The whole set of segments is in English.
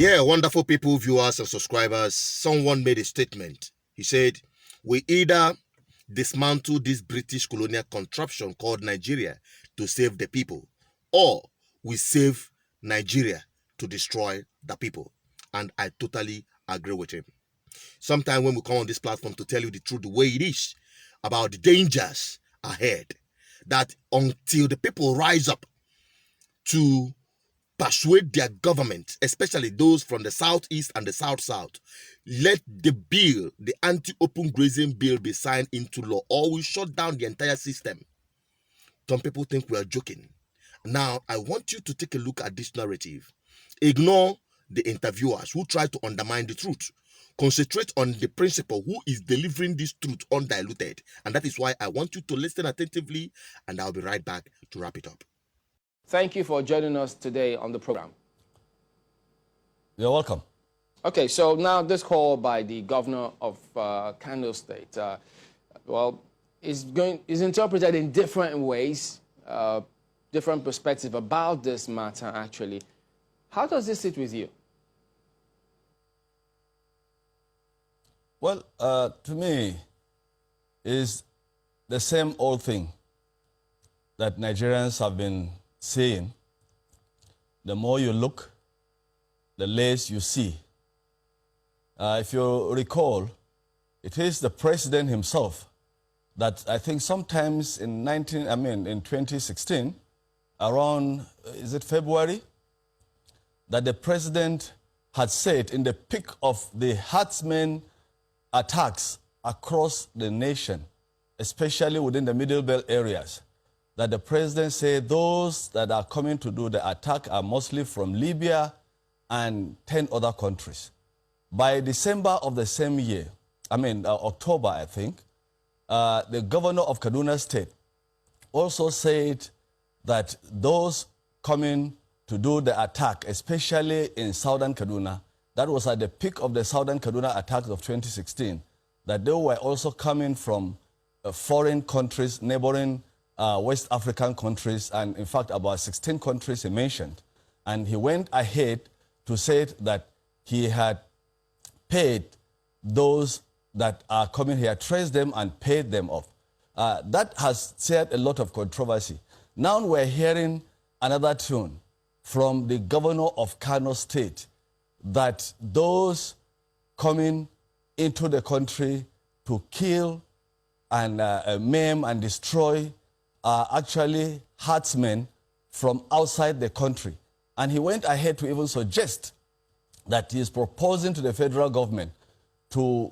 Yeah, wonderful people, viewers and subscribers. Someone made a statement. He said, we either dismantle this British colonial contraption called Nigeria to save the people, or we save Nigeria to destroy the people. And I totally agree with him. Sometime when we come on this platform to tell you the truth the way it is about the dangers ahead, that until the people rise up to persuade their government, especially those from the southeast and the south-south, let the bill, the anti-open grazing bill, be signed into law, or we shut down the entire system. Some people think we are joking. Now, I want you to take a look at this narrative. Ignore the interviewers who try to undermine the truth. Concentrate on the principal who is delivering this truth undiluted. And that is why I want you to listen attentively, and I'll be right back to wrap it up. Thank you for joining us today on the program. You're welcome. Okay, so now this call by the governor of Kano State, is interpreted in different ways, different perspective about this matter, actually. How does this sit with you? Well, to me, it's the same old thing that Nigerians have been saying. The more you look, the less you see. If you recall, it is the president himself that I think sometimes in 2016, around, is it February, that the president had said in the peak of the herdsmen attacks across the nation, especially within the Middle Belt areas, that the president said those that are coming to do the attack are mostly from Libya and 10 other countries. By December of the same year, October, I think, the governor of Kaduna State also said that those coming to do the attack, especially in southern Kaduna, that was at the peak of the southern Kaduna attacks of 2016, that they were also coming from foreign countries, neighboring West African countries, and in fact about 16 countries he mentioned. And he went ahead to say that he had paid those that are coming here, traced them and paid them off. That has stirred a lot of controversy. Now we're hearing another tune from the governor of Kano State, that those coming into the country to kill and maim and destroy are actually herdsmen from outside the country. And he went ahead to even suggest that he is proposing to the federal government to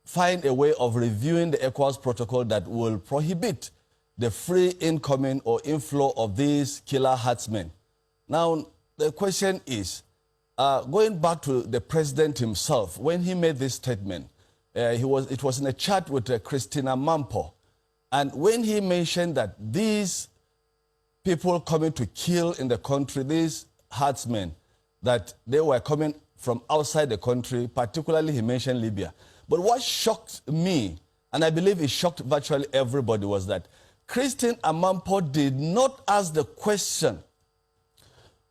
find a way of reviewing the ECOWAS protocol that will prohibit the free incoming or inflow of these killer herdsmen. Now, the question is, going back to the president himself, when he made this statement, it was in a chat with Christina Mampo. And when he mentioned that these people coming to kill in the country, these herdsmen, that they were coming from outside the country, particularly he mentioned Libya. But what shocked me, and I believe it shocked virtually everybody, was that Christine Amampo did not ask the question,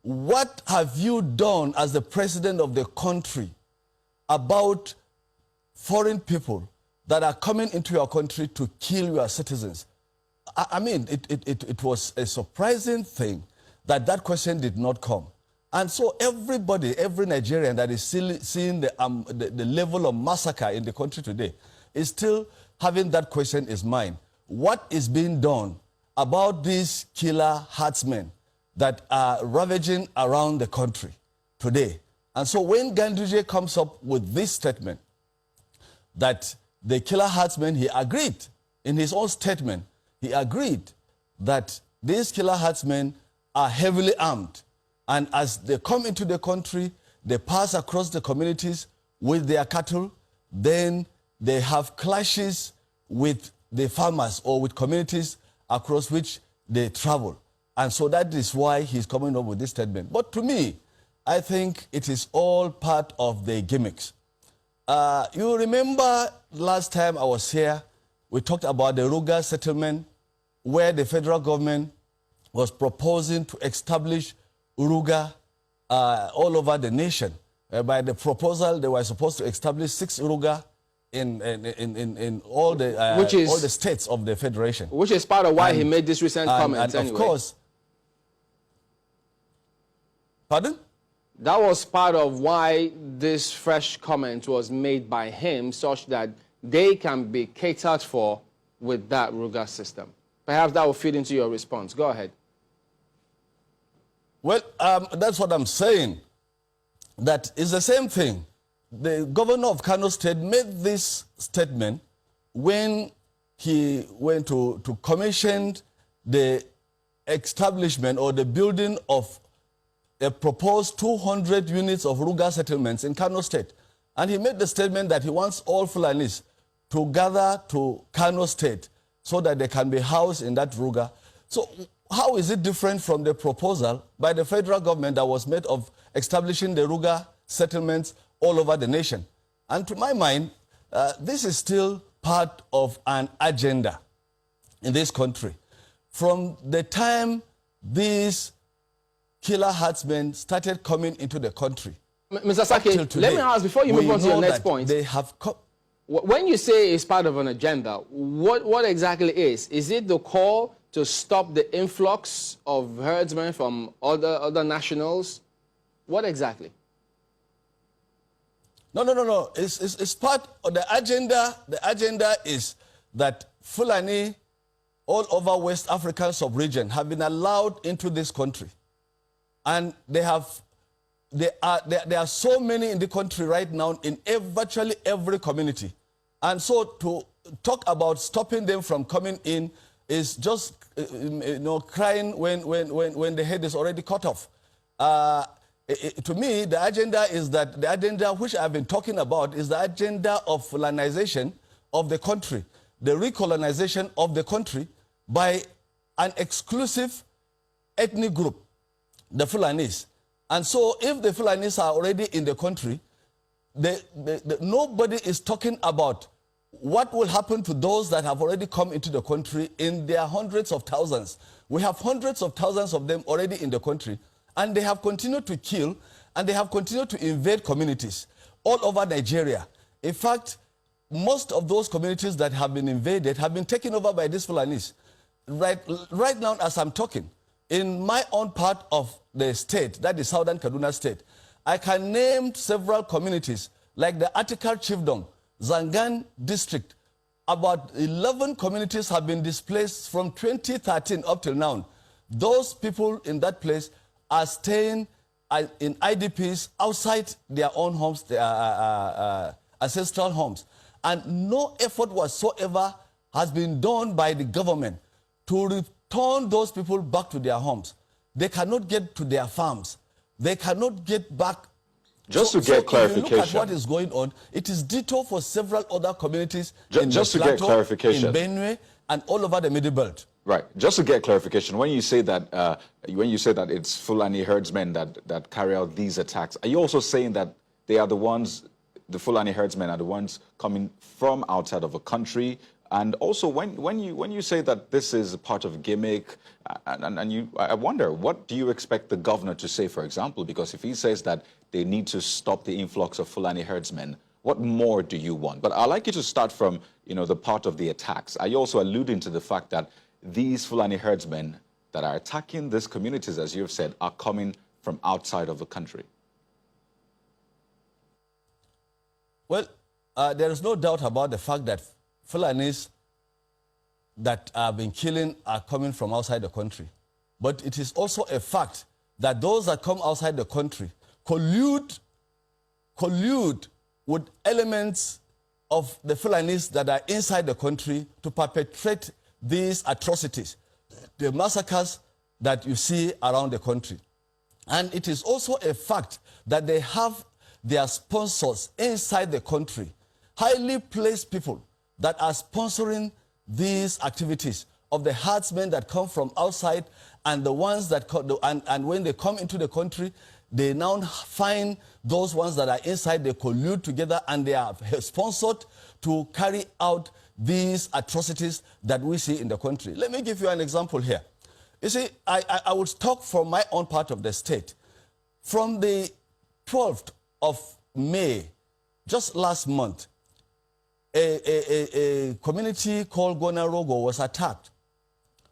what have you done as the president of the country about foreign people that are coming into your country to kill your citizens? It was a surprising thing that that question did not come. And so everybody, every Nigerian that is still seeing the level of massacre in the country today is still having that question in his mind. What is being done about these killer herdsmen that are ravaging around the country today? And so when Ganduje comes up with this statement, that the killer herdsmen, he agreed in his own statement, he agreed that these killer herdsmen are heavily armed. And as they come into the country, they pass across the communities with their cattle, then they have clashes with the farmers or with communities across which they travel. And so that is why he's coming up with this statement. But to me, I think it is all part of the gimmicks. You remember last time I was here, we talked about the Ruga settlement, where the federal government was proposing to establish Uruga all over the nation. by the proposal, they were supposed to establish 6 Ruga in all the states of the federation. Which is part of why he made this recent comment and anyway. of course, pardon? That was part of why this fresh comment was made by him, such that they can be catered for with that Ruga system. Perhaps that will feed into your response. Go ahead. Well, that's what I'm saying. That is the same thing. The governor of Kano State made this statement when he went to commission the establishment or the building of a proposed 200 units of Ruga settlements in Kano State. And he made the statement that he wants all Fulanis to gather to Kano State so that they can be housed in that Ruga. So how is it different from the proposal by the federal government that was made of establishing the Ruga settlements all over the nation? And to my mind, this is still part of an agenda in this country. From the time these killer herdsmen started coming into the country. Mr. Saki, let me ask, before you move on to your next point, they have when you say it's part of an agenda, what exactly is? Is it the call to stop the influx of herdsmen from other nationals? What exactly? No. It's part of the agenda. The agenda is that Fulani all over West African sub-region have been allowed into this country. And there are so many in the country right now in virtually every community. And so to talk about stopping them from coming in is just crying when the head is already cut off. To me, the agenda is that the agenda which I've been talking about is the agenda of Fulanization of the country, the recolonization of the country by an exclusive ethnic group, the Fulanis. And so if the Fulanis are already in the country, nobody is talking about what will happen to those that have already come into the country in their hundreds of thousands. We have hundreds of thousands of them already in the country, and they have continued to kill, and they have continued to invade communities all over Nigeria. In fact, most of those communities that have been invaded have been taken over by these Fulanis. Right now, as I'm talking, in my own part of the state, that is southern Kaduna State, I can name several communities like the Atikar Chiefdom, Zangan District. About 11 communities have been displaced from 2013 up till now. Those people in that place are staying in IDPs outside their own homes, their ancestral homes. And no effort whatsoever has been done by the government to return those people back to their homes. They cannot get to their farms. They cannot get back. Just to get clarification. If you look at what is going on, it is ditto for several other communities in just the to Plateau, get clarification. in Benue, and all over the Middle Belt. Right. Just to get clarification, when you say that it's Fulani herdsmen that carry out these attacks, are you also saying that they are the ones, the Fulani herdsmen are the ones coming from outside of a country? And also, when you say that this is a part of gimmick, I wonder, what do you expect the governor to say, for example? Because if he says that they need to stop the influx of Fulani herdsmen, what more do you want? But I'd like you to start from, the part of the attacks. Are you also alluding to the fact that these Fulani herdsmen that are attacking these communities, as you've said, are coming from outside of the country? Well, there is no doubt about the fact that Fulanis that have been killing are coming from outside the country. But it is also a fact that those that come outside the country collude with elements of the Fulanis that are inside the country to perpetrate these atrocities, the massacres that you see around the country. And it is also a fact that they have their sponsors inside the country, highly placed people that are sponsoring these activities of the herdsmen that come from outside and the ones that and when they come into the country, they now find those ones that are inside, they collude together and they are sponsored to carry out these atrocities that we see in the country. Let me give you an example here. You see, I would talk from my own part of the state. From the 12th of May, just last month, a community called Gonarogo was attacked,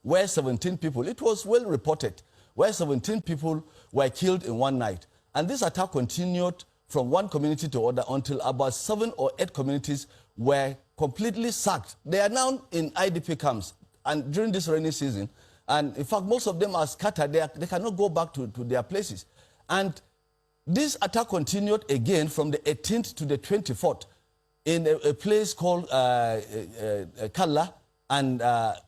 where 17 people, it was well reported, where 17 people were killed in one night. And this attack continued from one community to other until about 7 or 8 communities were completely sacked. They are now in IDP camps and during this rainy season. And in fact, most of them are scattered. They cannot go back to their places. And this attack continued again from the 18th to the 24th in a place called Kalla and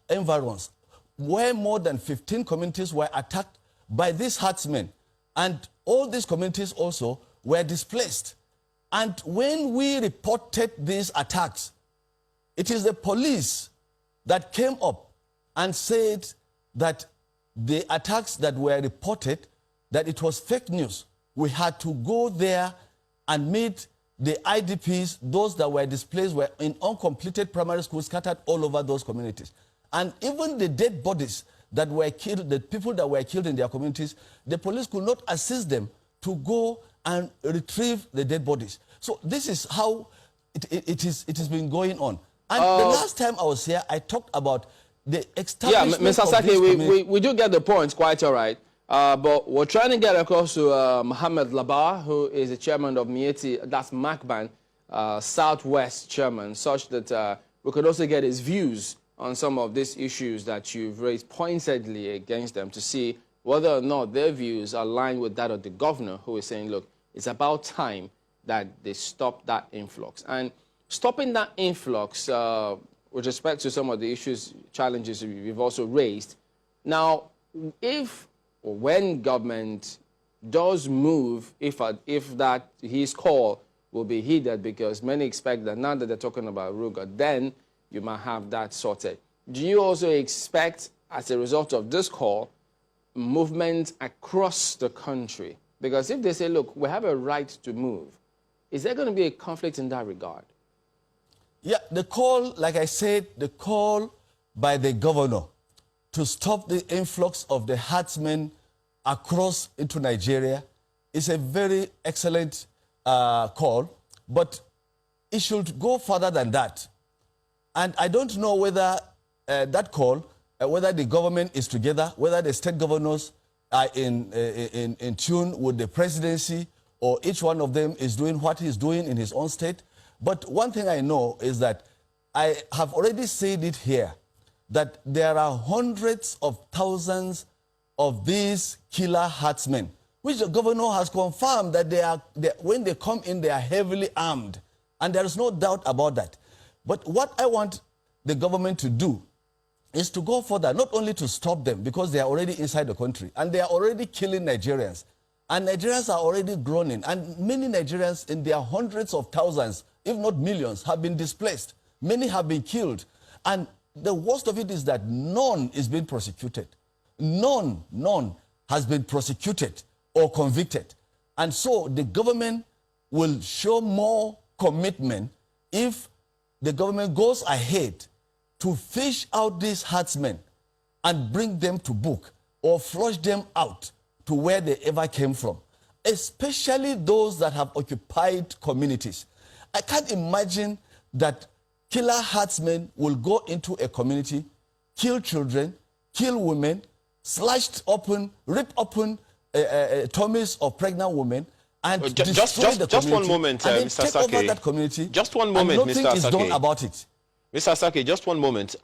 environs, where more than 15 communities were attacked by these herdsmen. And all these communities also were displaced. And when we reported these attacks, it is the police that came up and said that the attacks that were reported, that it was fake news. We had to go there and meet the IDPs, those that were displaced were in uncompleted primary schools scattered all over those communities. And even the dead bodies that were killed, the people that were killed in their communities, the police could not assist them to go and retrieve the dead bodies. So this is how it has been going on. And the last time I was here, I talked about the establishment Mr. of Saki, we do get the points, quite all right. But we're trying to get across to Mohammed Labar, who is the chairman of Mieti, that's Macban, Southwest chairman, such that we could also get his views on some of these issues that you've raised pointedly against them to see whether or not their views align with that of the governor, who is saying, look, it's about time that they stop that influx. And stopping that influx, with respect to some of the issues, challenges we've also raised, now, if or when government does move, if that his call will be heeded, because many expect that now that they're talking about Ruga, then you might have that sorted. Do you also expect, as a result of this call, movement across the country? Because if they say, look, we have a right to move, is there going to be a conflict in that regard? Yeah, the call, like I said, the call by the governor to stop the influx of the herdsmen across into Nigeria is a very excellent call, but it should go further than that. And I don't know whether that call, whether the government is together, whether the state governors are in tune with the presidency, or each one of them is doing what he's doing in his own state. But one thing I know is that I have already said it here, that there are hundreds of thousands of these killer herdsmen, which the governor has confirmed that when they come in, they are heavily armed. And there is no doubt about that. But what I want the government to do is to go further, not only to stop them, because they are already inside the country, and they are already killing Nigerians. And Nigerians are already groaning. And many Nigerians, in their hundreds of thousands, if not millions, have been displaced. Many have been killed. And the worst of it is that none is being prosecuted. None has been prosecuted or convicted. And so the government will show more commitment if the government goes ahead to fish out these herdsmen and bring them to book or flush them out to where they ever came from, especially those that have occupied communities. I can't imagine that killer herdsmen will go into a community, kill children, kill women, slashed open, rip open tummies of pregnant women, and destroy the community. Just one moment, Mr. Take Saki. over that community. Just one moment, and nothing is done about it. Mr. Saki, just one moment.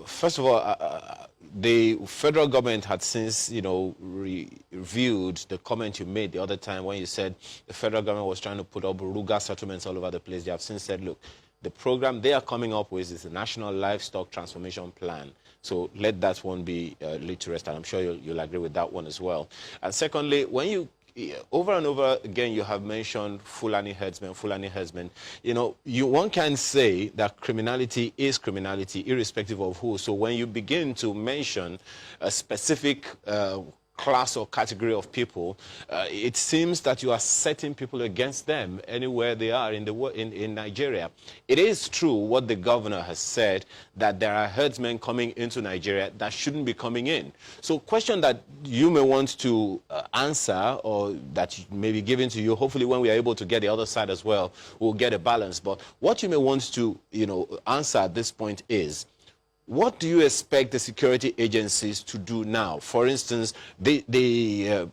First of all, the federal government had since, reviewed the comment you made the other time when you said the federal government was trying to put up Ruga settlements all over the place. They have since said, look, the program they are coming up with is the National Livestock Transformation Plan. So let that one be laid to rest, and I'm sure you'll agree with that one as well. And secondly, when you over and over again, you have mentioned Fulani herdsmen. One can say that criminality is criminality, irrespective of who. So when you begin to mention a specific class or category of people, it seems that you are setting people against them anywhere they are in Nigeria. It is true what the governor has said, that there are herdsmen coming into Nigeria that shouldn't be coming in. So question that you may want to answer, or that may be given to you, hopefully when we are able to get the other side as well, we'll get a balance. But what you may want to answer at this point is, what do you expect the security agencies to do now? For instance, the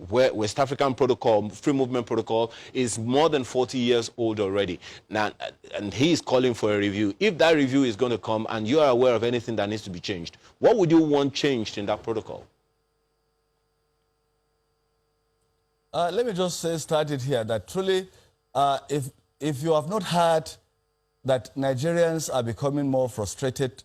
West African Protocol, Free Movement Protocol, is more than 40 years old already. Now, and he is calling for a review. If that review is going to come and you are aware of anything that needs to be changed, what would you want changed in that protocol? Let me just start it here that truly, if you have not heard that Nigerians are becoming more frustrated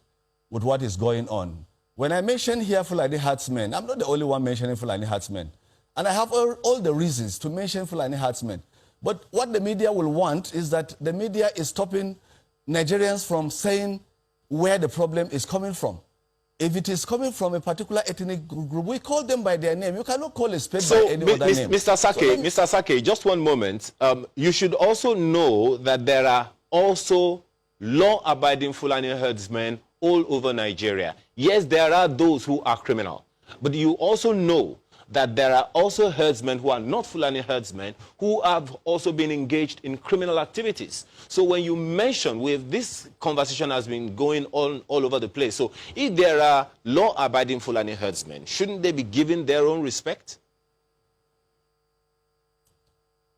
with what is going on. When I mention here Fulani herdsmen, I'm not the only one mentioning Fulani herdsmen. And I have all the reasons to mention Fulani herdsmen. But what the media will want is that the media is stopping Nigerians from saying where the problem is coming from. If it is coming from a particular ethnic group, we call them by their name. You cannot call a spade by any other name. Mr. Sake, just one moment. You should also know that there are also law-abiding Fulani herdsmen all over Nigeria. Yes, there are those who are criminal, but you also know that there are also herdsmen who are not Fulani herdsmen who have also been engaged in criminal activities. So when you mention, this conversation has been going on all over the place. So if there are law-abiding Fulani herdsmen, shouldn't they be given their own respect?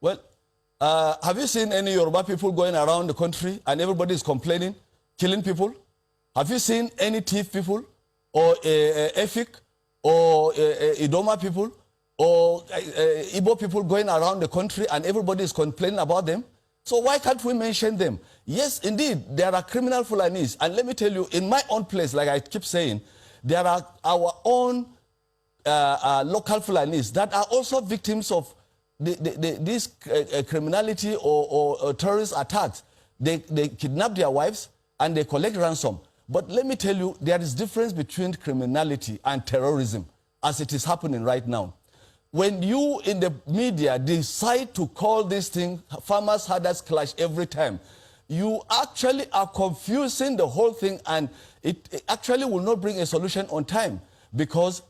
Well, have you seen any Yoruba people going around the country and everybody is complaining, killing people? Have you seen any thief people or Efik or Idoma people or Igbo people going around the country and everybody is complaining about them? So why can't we mention them? Yes, indeed, there are criminal Fulanis. And let me tell you, in my own place, like I keep saying, there are our own local Fulanis that are also victims of this criminality or terrorist attacks. They kidnap their wives and they collect ransom. But let me tell you, there is difference between criminality and terrorism as it is happening right now. When you in the media decide to call this thing farmers herders clash every time, you actually are confusing the whole thing, and it actually will not bring a solution on time, because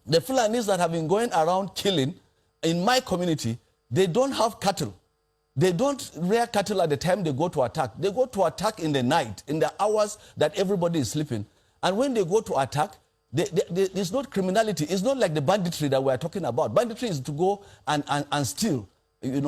the Fulanis that have been going around killing in my community, they don't have cattle. They don't rear cattle at the time they go to attack. They go to attack in the night, in the hours that everybody is sleeping. And when they go to attack, it's not criminality. It's not like the banditry that we're talking about. Banditry is to go and steal, and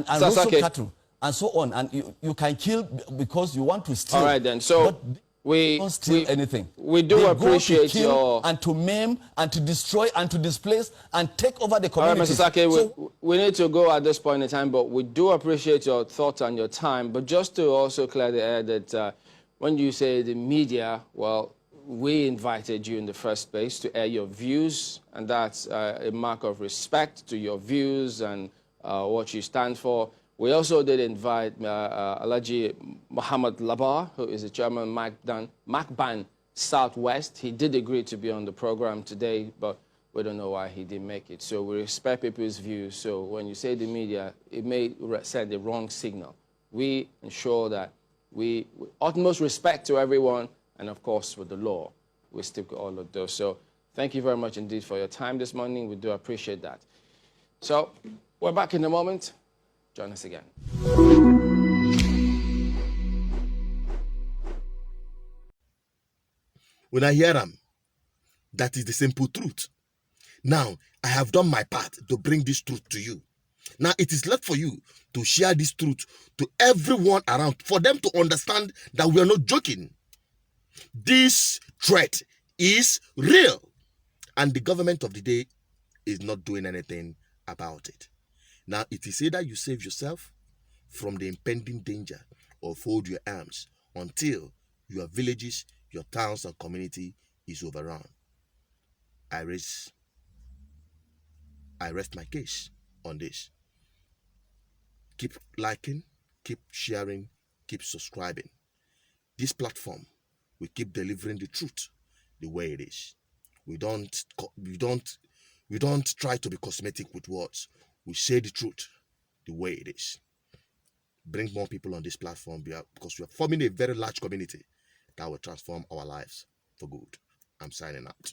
also cattle and so on. And you can kill because you want to steal. All right, then. So we don't steal anything. We do appreciate to kill and to maim and to destroy and to displace and take over the community. All right, Mr. Sake, we need to go at this point in time, but we do appreciate your thoughts and your time. But just to also clear the air that when you say the media, well, we invited you in the first place to air your views, and that's a mark of respect to your views and what you stand for. We also did invite Alhaji Muhammad Labar, who is the chairman of Macban Southwest. He did agree to be on the program today, but we don't know why he didn't make it. So we respect people's views. So when you say the media, it may send the wrong signal. We ensure that we utmost respect to everyone, and of course with the law, we stick with all of those. So thank you very much indeed for your time this morning. We do appreciate that. So we're back in a moment. Join us again. When I hear them, that is the simple truth. Now, I have done my part to bring this truth to you. Now, it is left for you to share this truth to everyone around, for them to understand that we are not joking. This threat is real, and the government of the day is not doing anything about it. Now, it is either you save yourself from the impending danger or fold your arms until your villages, your towns, and community is overrun. I rest my case on this. Keep liking, keep sharing, keep subscribing. This platform will keep delivering the truth the way it is. We don't try to be cosmetic with words. We say the truth the way it is. Bring more people on this platform because we are forming a very large community that will transform our lives for good. I'm signing out.